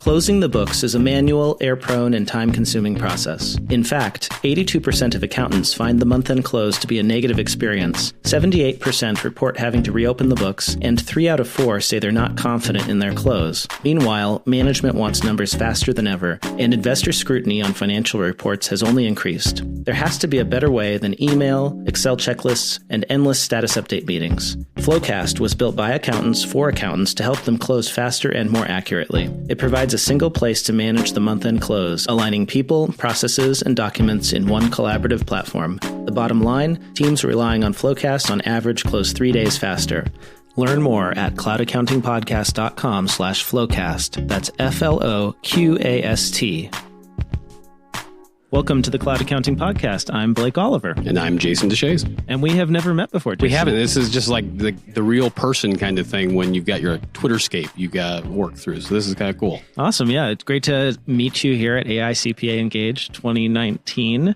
Closing the books is a manual, error-prone, and time-consuming process. In fact, 82% of accountants find the month-end close to be a negative experience, 78% report having to reopen the books, and 3 out of 4 say they're not confident in their close. Meanwhile, management wants numbers faster than ever, and investor scrutiny on financial reports has only increased. There has to be a better way than email, Excel checklists, and endless status update meetings. Flowcast was built by accountants for accountants to help them close faster and more accurately. It provides a single place to manage the month-end close, aligning people, processes, and documents in one collaborative platform. The bottom line, teams relying on Flowcast on average close 3 days faster. Learn more at cloudaccountingpodcast.com/flowcast. That's FLOQAST. Welcome to the Cloud Accounting Podcast. I'm Blake Oliver. And I'm Jason Deshayes. And we have never met before, Jason. We haven't. This is just like the real person kind of thing when you've got your Twitterscape you've got to work through. So this is kind of cool. Awesome. Yeah, it's great to meet you here at AICPA ENGAGE 2019.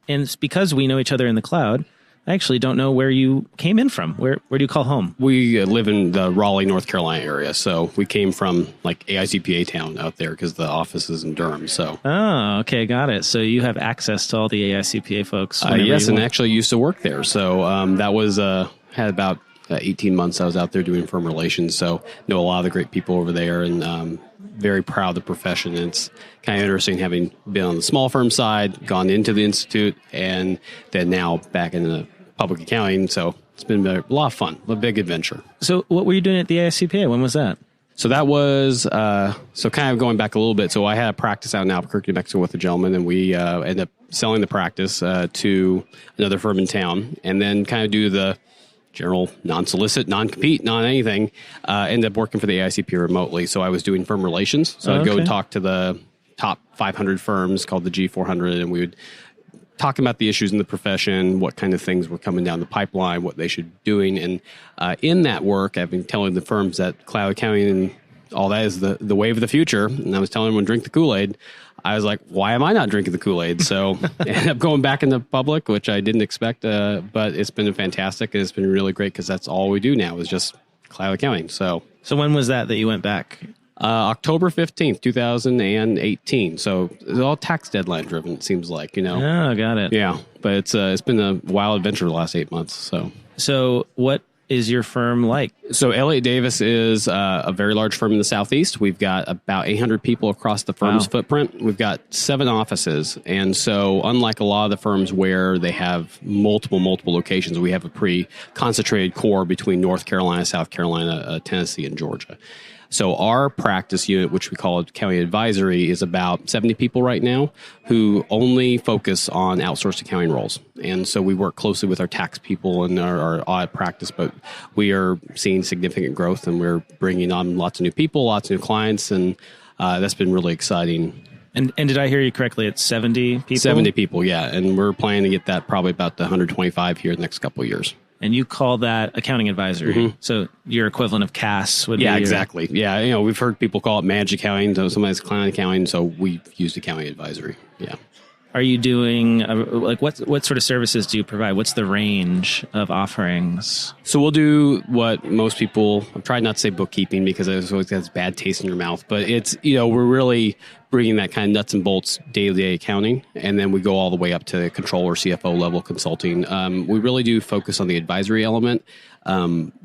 And it's because we know each other in the cloud. I actually don't know where you came in from. Where do you call home? We live in the Raleigh, North Carolina area. So we came from like AICPA town out there because the office is in Durham. So. Oh, okay. Got it. So you have access to all the AICPA folks. Yes, and actually used to work there. So that was, had about 18 months I was out there doing firm relations. So know a lot of the great people over there and very proud of the profession. And it's kind of interesting having been on the small firm side, gone into the institute, and then now back in the public accounting. So it's been a lot of fun, a big adventure. So what were you doing at the AICPA? When was that? So that was, so kind of going back a little bit. So I had a practice out in Albuquerque, New Mexico with a gentleman, and we ended up selling the practice to another firm in town, and then kind of do the general non-solicit, non-compete, non-anything, ended up working for the AICP remotely. So I was doing firm relations. So I'd go and talk to the top 500 firms called the G400, and we would talk about the issues in the profession, what kind of things were coming down the pipeline, what they should be doing. And in that work, I've been telling the firms that cloud accounting and all that is the wave of the future. And I was telling them to drink the Kool-Aid. I was like, why am I not drinking the Kool-Aid? So I ended up going back into public, which I didn't expect, but it's been fantastic. And it's been really great because that's all we do now is just cloud accounting. So when was that you went back? October 15th, 2018. So it's all tax deadline driven, it seems like, you know. Oh, got it. Yeah, but it's been a wild adventure the last 8 months. So what is your firm like? So Elliott Davis is a very large firm in the Southeast. We've got about 800 people across the firm's footprint. We've got 7 offices. And so unlike a lot of the firms where they have multiple locations, we have a pretty concentrated core between North Carolina, South Carolina, Tennessee, and Georgia. So our practice unit, which we call accounting advisory, is about 70 people right now who only focus on outsourced accounting roles. And so we work closely with our tax people and our audit practice, but we are seeing significant growth and we're bringing on lots of new people, lots of new clients, and that's been really exciting. And did I hear you correctly? It's 70 people? 70 people, yeah. And we're planning to get that probably about the 125 here in the next couple of years. And you call that accounting advisory. Mm-hmm. So your equivalent of CAS would be... Yeah, exactly. Yeah, you know, we've heard people call it managed accounting, so somebody's client accounting, so we've used accounting advisory. Yeah. Are you doing, what sort of services do you provide? What's the range of offerings? So we'll do what most people, I'm trying not to say bookkeeping because it always has bad taste in your mouth, but it's, you know, we're really bringing that kind of nuts and bolts day-to-day accounting, and then we go all the way up to controller, CFO level consulting. We really do focus on the advisory element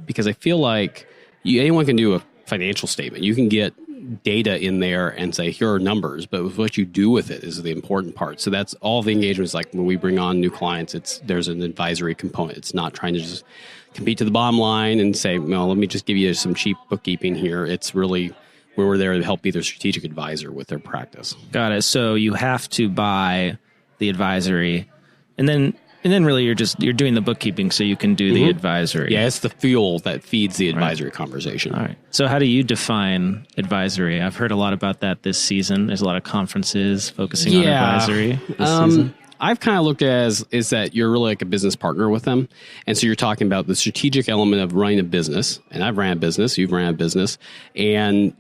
because I feel like anyone can do a financial statement. You can get data in there and say, here are numbers, but what you do with it is the important part. So that's all the engagements. Like when we bring on new clients, there's an advisory component. It's not trying to just compete to the bottom line and say, well, let me just give you some cheap bookkeeping here. It's really where we're there to help be their strategic advisor with their practice. Got it. So you have to buy the advisory and then really you're doing the bookkeeping so you can do the advisory. Yeah, it's the fuel that feeds the advisory conversation. All right. So how do you define advisory? I've heard a lot about that this season. There's a lot of conferences focusing on advisory this season. I've kind of looked at it as that you're really like a business partner with them. And so you're talking about the strategic element of running a business. And I've ran a business, you've ran a business. And,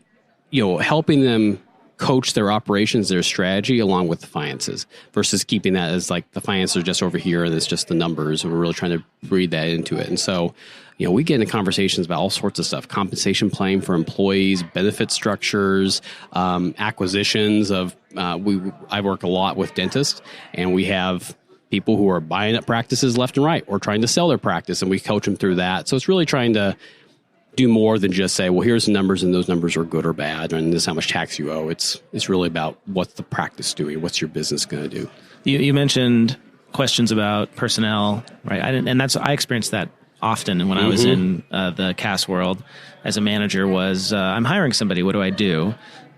you know, helping them coach their operations, their strategy, along with the finances, versus keeping that as like the finances are just over here and it's just the numbers. And we're really trying to breed that into it. And so we get into conversations about all sorts of stuff, compensation plan for employees, benefit structures, acquisitions of, I work a lot with dentists, and we have people who are buying up practices left and right or trying to sell their practice, and we coach them through that. So it's really trying to do more than just say, well, here's the numbers and those numbers are good or bad, and this is how much tax you owe. It's really about what's the practice doing, what's your business going to do. You mentioned questions about personnel, right? I experienced that often when I was in the CAS world as a manager was, I'm hiring somebody, what do I do?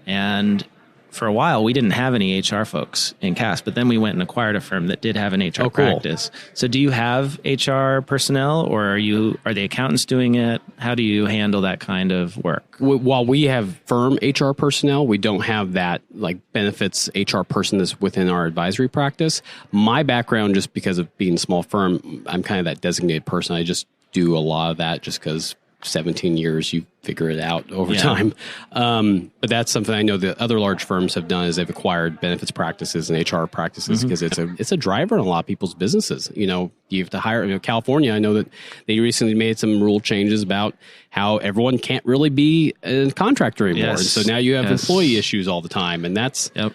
And for a while, we didn't have any HR folks in CAS, but then we went and acquired a firm that did have an HR practice. So do you have HR personnel, or are the accountants doing it? How do you handle that kind of work? While we have firm HR personnel, we don't have that like benefits HR person that's within our advisory practice. My background, just because of being a small firm, I'm kind of that designated person. I just do a lot of that just because 17 years, you figure it out over time. But that's something I know that other large firms have done is they've acquired benefits practices and HR practices because it's a driver in a lot of people's businesses. You have to hire, California, I know that they recently made some rule changes about how everyone can't really be a contractor anymore. And so now you have employee issues all the time. And that's a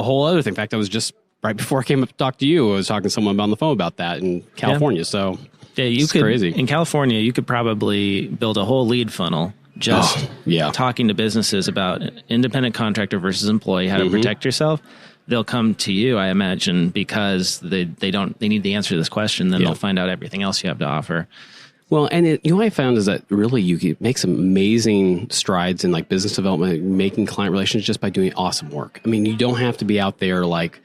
whole other thing. In fact, I was just right before I came up to talk to you, I was talking to someone on the phone about that in California. So you could, crazy. In California, you could probably build a whole lead funnel just talking to businesses about independent contractor versus employee, how to protect yourself. They'll come to you, I imagine, because they need the answer to this question. Then they'll find out everything else you have to offer. Well, and what I found is that really you can make some amazing strides in like business development, making client relations just by doing awesome work. I mean, you don't have to be out there like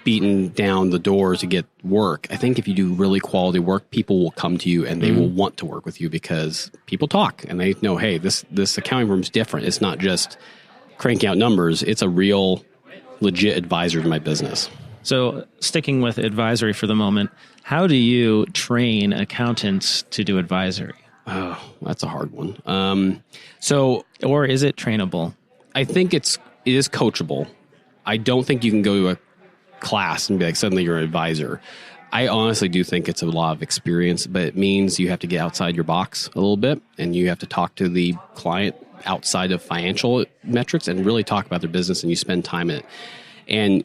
beating down the doors to get work. I think if you do really quality work, people will come to you and they will want to work with you because people talk and they know, hey, this accounting firm is different. It's not just cranking out numbers. It's a real legit advisor to my business. So sticking with advisory for the moment, how do you train accountants to do advisory? Oh, that's a hard one. Or is it trainable? I think it is coachable. I don't think you can go to a class and be like, suddenly you're an advisor. I honestly do think it's a lot of experience, but it means you have to get outside your box a little bit and you have to talk to the client outside of financial metrics and really talk about their business, and you spend time in it. And,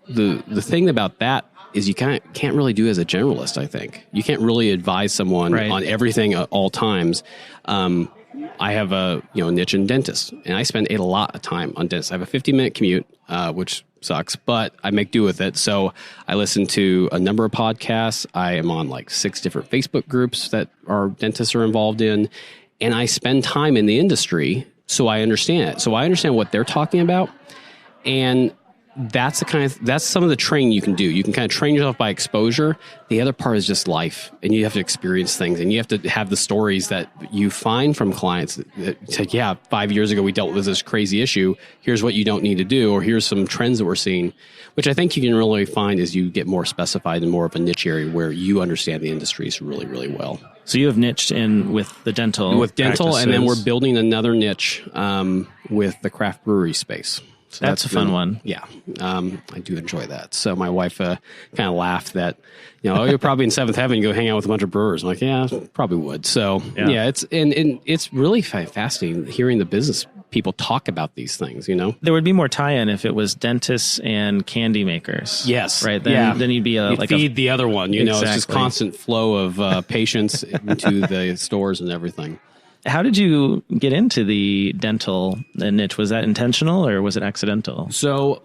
the thing about that is you can't really do it as a generalist, I think. You can't really advise someone on everything at all times. I have a niche in dentists, and I spend a lot of time on dentists. I have a 50-minute commute, which sucks, but I make do with it. So I listen to a number of podcasts. I am on like 6 different Facebook groups that our dentists are involved in, and I spend time in the industry so I understand it. So I understand what they're talking about, and that's some of the training you can do. You can kind of train yourself by exposure. The other part is just life, and you have to experience things, and you have to have the stories that you find from clients that say, 5 years ago we dealt with this crazy issue. Here's what you don't need to do, or here's some trends that we're seeing, which I think you can really find as you get more specified in more of a niche area where you understand the industries really, really well. So you have niched in with the dental practices. And then we're building another niche with the craft brewery space. So that's a fun one. Yeah. I do enjoy that. So my wife kind of laughed that, you're probably in seventh heaven, you go hang out with a bunch of brewers. I'm like, yeah, probably would. So it's it's really fascinating hearing the business people talk about these things, There would be more tie-in if it was dentists and candy makers. Yes. Right. Then you'd be feed the other one, Exactly. It's just constant flow of patients into the stores and everything. How did you get into the dental niche? Was that intentional or was it accidental? So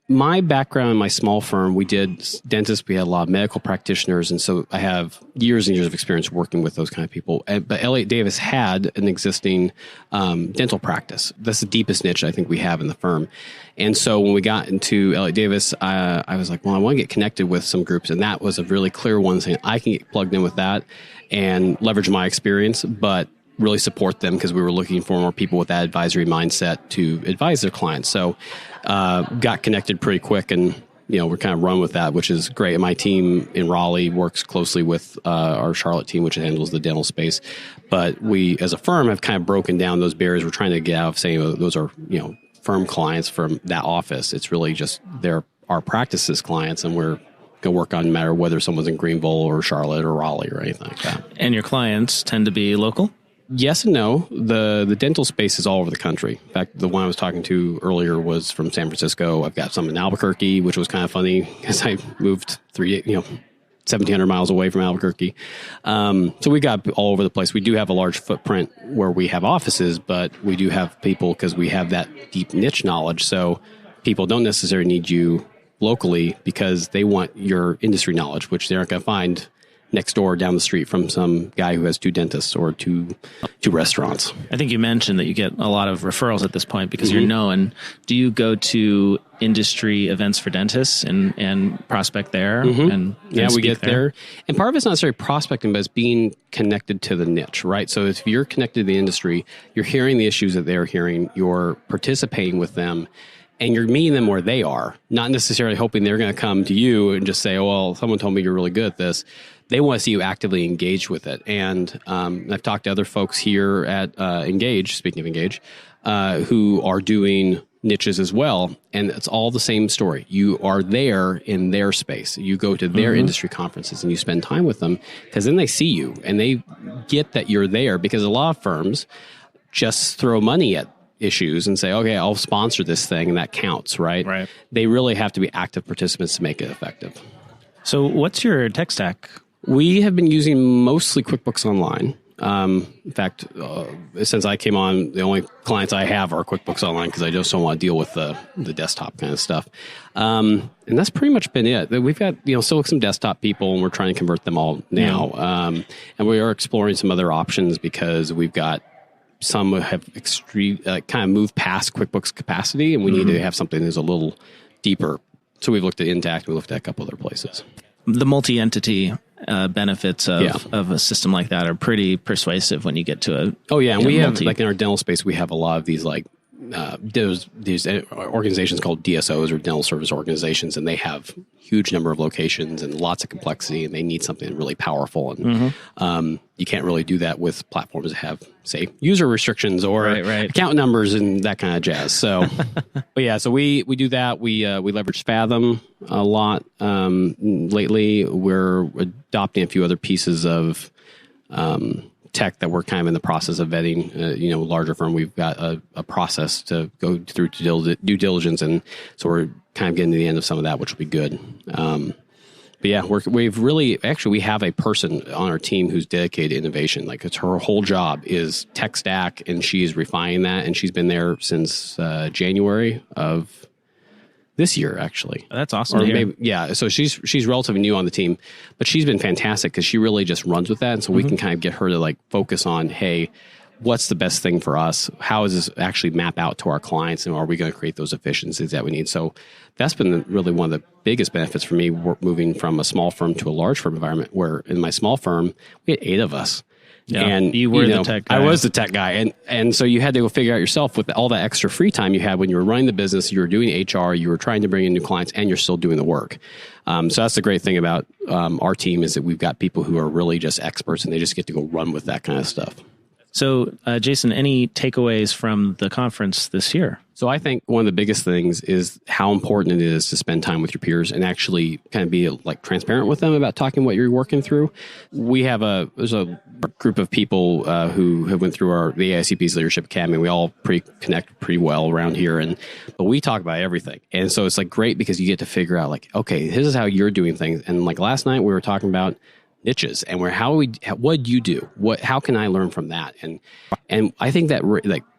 my background in my small firm, we did dentists. We had a lot of medical practitioners. And so I have years and years of experience working with those kind of people. But Elliott Davis had an existing dental practice. That's the deepest niche I think we have in the firm. And so when we got into Elliott Davis, I was like, well, I want to get connected with some groups. And that was a really clear one saying I can get plugged in with that and leverage my experience, but really support them because we were looking for more people with that advisory mindset to advise their clients. So got connected pretty quick, and we're kind of run with that, which is great. And my team in Raleigh works closely with our Charlotte team, which handles the dental space. But we, as a firm, have kind of broken down those barriers. We're trying to get out of saying those are firm clients from that office. It's really just they're our practices clients, and we're go work on, no matter whether someone's in Greenville or Charlotte or Raleigh or anything like that. And your clients tend to be local? Yes and no. The dental space is all over the country. In fact, the one I was talking to earlier was from San Francisco. I've got some in Albuquerque, which was kind of funny because I moved 1,700 miles away from Albuquerque. So we got all over the place. We do have a large footprint where we have offices, but we do have people because we have that deep niche knowledge. So people don't necessarily need you locally because they want your industry knowledge, which they aren't going to find next door down the street from some guy who has 2 dentists or two restaurants. I think you mentioned that you get a lot of referrals at this point because you're known. Do you go to industry events for dentists and prospect there? And we get there. And part of it's not necessarily prospecting, but it's being connected to the niche, right? So if you're connected to the industry, you're hearing the issues that they're hearing, you're participating with them, and you're meeting them where they are, not necessarily hoping they're going to come to you and just say, oh, well, someone told me you're really good at this. They want to see you actively engaged with it. And I've talked to other folks here at Engage, speaking of Engage, who are doing niches as well. And it's all the same story. You are there in their space. You go to their industry conferences and you spend time with them because then they see you and they get that you're there, because a lot of firms just throw money at issues and say, okay, I'll sponsor this thing and that counts, right? Right. They really have to be active participants to make it effective. So what's your tech stack? We have been using mostly QuickBooks Online. In fact, since I came on, the only clients I have are QuickBooks Online because I just don't want to deal with the desktop kind of stuff. And that's pretty much been it. We've got still some desktop people, and we're trying to convert them all now. And we are exploring some other options because we've got some have extreme kind of moved past QuickBooks capacity, and we need to have something that's a little deeper. So we've looked at Intact. We looked at a couple other places. The multi-entity benefits of a system like that are pretty persuasive when you get to a and we have, like in our dental space, we have a lot of these there's these organizations called DSOs or dental service organizations, and they have huge number of locations and lots of complexity, and they need something really powerful. And you can't really do that with platforms that have, say, user restrictions or account numbers and that kind of jazz. So, so we do that. We leverage Fathom a lot. Lately, we're adopting a few other pieces of tech that we're kind of in the process of vetting. Larger firm, we've got a process to go through due diligence, and so we're kind of getting to the end of some of that, which will be good. We have a person on our team who's dedicated to innovation. Like, it's her whole job is tech stack, and she's refining that, and she's been there since January of this year, actually. That's awesome. Or maybe, so she's relatively new on the team, but she's been fantastic because she really just runs with that. And so we can kind of get her to focus on, hey, what's the best thing for us? How does this actually map out to our clients? And are we going to create those efficiencies that we need? So that's been really one of the biggest benefits for me, moving from a small firm to a large firm environment, where in my small firm, we had 8 of us. Yeah, and you were the tech guy. I was the tech guy. And so you had to go figure out yourself with all that extra free time you had when you were running the business, you were doing HR, you were trying to bring in new clients, and you're still doing the work. So that's the great thing about our team, is that we've got people who are really just experts, and they just get to go run with that kind of stuff. So, Jason, any takeaways from the conference this year? So I think one of the biggest things is how important it is to spend time with your peers and actually kind of be transparent with them about talking what you're working through. There's a group of people who have went through the AICP's Leadership Academy. We all connect pretty well around here, but we talk about everything. And so it's great because you get to figure out okay, this is how you're doing things. And last night we were talking about niches, and what do you do? How can I learn from that? And I think that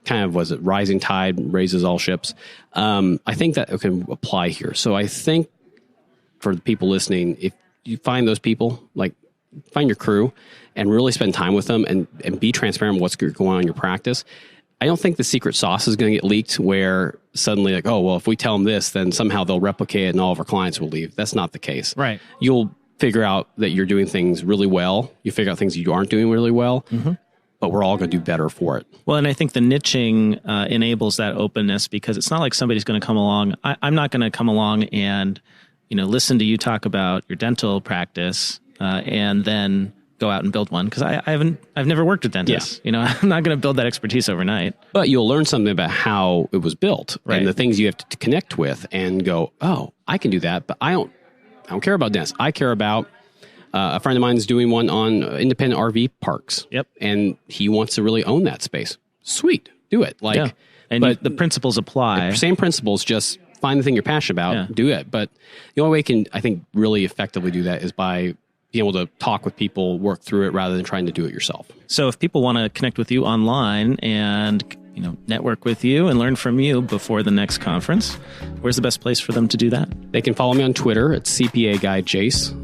kind of was it rising tide raises all ships. I think that can apply here. So I think for the people listening, if you find those people, find your crew and really spend time with them and be transparent with what's going on in your practice. I don't think the secret sauce is going to get leaked where suddenly if we tell them this, then somehow they'll replicate it and all of our clients will leave. That's not the case. Right. You'll figure out that you're doing things really well. You figure out things you aren't doing really well, but we're all going to do better for it. Well, and I think the niching enables that openness, because it's not like somebody's going to come along. I'm not going to come along and listen to you talk about your dental practice and then go out and build one, because I've never worked with dentists. Yeah. I'm not going to build that expertise overnight. But you'll learn something about how it was built, and the things you have to connect with, and go, oh, I can do that, but I don't I don't care about dentists. I care about a friend of mine is doing one on independent RV parks. Yep. And he wants to really own that space. Sweet. Do it. And the principles apply. Same principles, just find the thing you're passionate about, do it. But the only way you can, I think, really effectively do that is by being able to talk with people, work through it, rather than trying to do it yourself. So if people want to connect with you online and network with you and learn from you before the next conference, where's the best place for them to do that? They can follow me on Twitter. It's CPA Guy Jace.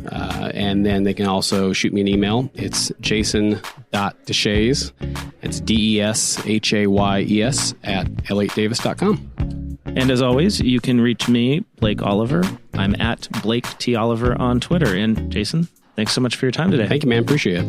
And then they can also shoot me an email. It's jason.deshayes. It's DESHAYES at elliottdavis.com. And as always, you can reach me, Blake Oliver. I'm at Blake T. Oliver on Twitter. And Jason, thanks so much for your time today. Thank you, man. Appreciate it.